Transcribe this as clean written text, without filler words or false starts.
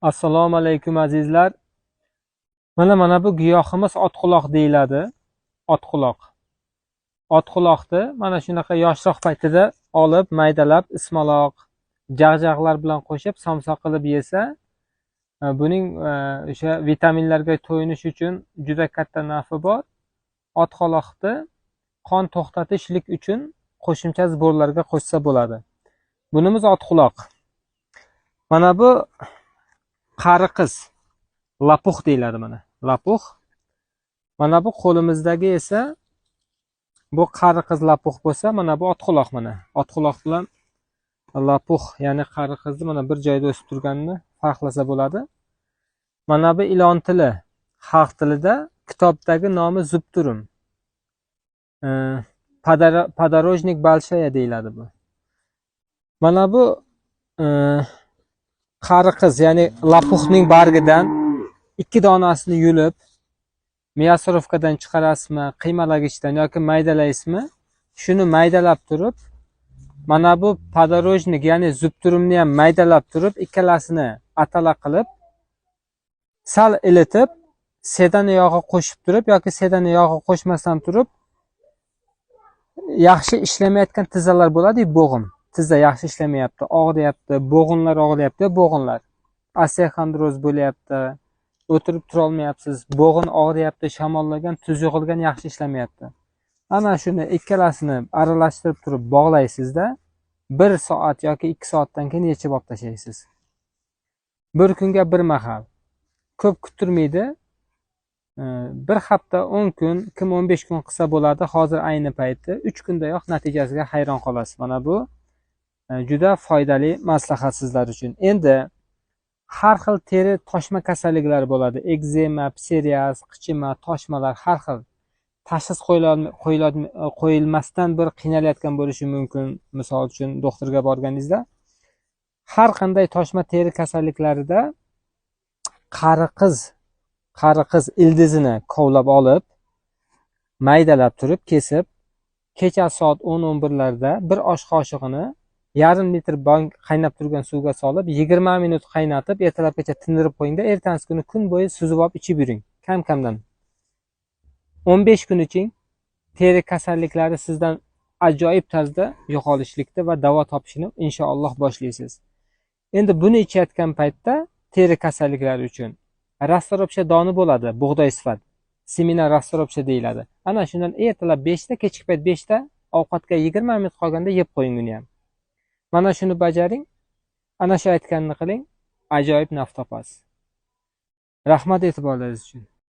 Assalomu alaykum azizlar. Mana bu giyohimiz otquloq deyiladi. Otquloq. Otquloqni mana shunaqa yoshroq paytida olib, maydalab, ismaloq, jag'jag'lar bilan qo'shib somsa qilib yesa, buning o'sha vitaminlarga to'yinish uchun juda katta nafi bor. Otquloqni qon to'xtatishlik uchun qo'shimcha zborlarga qo'shsa bo'ladi. Bunimiz otquloq. Mana bu qari qiz, lapuq deyiladi mana. Lapuq. Mana bu qo'limizdagi esa bu qari qiz lapuq bo'lsa, mana bu otquloq mana. Otquloq bilan lapuq, ya'ni qari qizni mana bir joyda o'sib turganini farqlasa bo'ladi. Mana bu ilon tili, xalq tilida kitobdagi nomi zubturum. Podorожник большая deyiladi bu. Mana bu qari qiz, ya'ni lapuqning bargidan 2 donasini yulib, miyasorovkadan chiqarasizmi, qiymalagichdan yoki maydalaysizmi? Shuni maydalab turib, mana bu podorожник, ya'ni zubturumni ham maydalab turib, ikkalasini atala qilib, sal ilitib, sedan yog'i qo'shib turib yoki sedan yog'i qo'shmasdan turib, yaxshi ishlamayotgan tizzalar bo'ladi, bo'g'im. Tizza yaxshi ishlamayapti, og'riyapti, bo'g'inlar og'riyapti, bo'g'inlar. Osteoxondroz bo'lyapti, o'tirib tura olmayapsiz, bo'g'in og'riyapti, shamollagan, tuz yig'ilgan, yaxshi ishlamayapti. Ana shuni ikkalasini aralashtirib turib bog'laysizda, 1 soat yoki 2 soatdan keyin yechib olib tashlaysiz. Bir kunga bir mahal. Ko'p kuttirmaydi. 1 hafta, 10 kun, kim 15 kun qilsa bo'ladi. Hozir ayni payti 3 kundayoq natijasiga hayron qolasiz. Mana bu juda foydali maslahat sizlar uchun. Endi har xil teri toshma kasalliklari bo'ladi. Ekzema, psoriaz, qichima, toshmalar, har xil tashxis qo'yilmasdan bir qiynalayotgan bo'lishi mumkin. Misol uchun doktorga borganingizda har qanday toshma teri kasalliklarida qari qiz ildizini kovlab olib, maydalab turib kesib, kecha soat 10-11larda 1 osh qoshiqini yarim litr qaynab turgan suvga solib 20 minut qaynatib, ertalabgacha tindirib qo'yingda, ertasi kuni kun bo'yi suzib olib ichib yuring. Kam-kamdan 15 kun iching. Teri kasalliklari sizdan ajoyib tarzda yo'qolishlikda va davo topishini inshaalloh boshlaysiz. Endi buni ichayotgan paytda teri kasalliklari uchun rastoropsha doni bo'ladi, bug'doy sifat. Semina rastoropsha deyiladi. Ana shundan ertalab 5 da, kechki payt 5 da ovqatga 20 minut qolganda yeb qo'ying uni ham. Mana shuni bajaring, ana shu aytganini qiling, ajoyib naf topasiz. Rahmat e'tiborlaringiz uchun.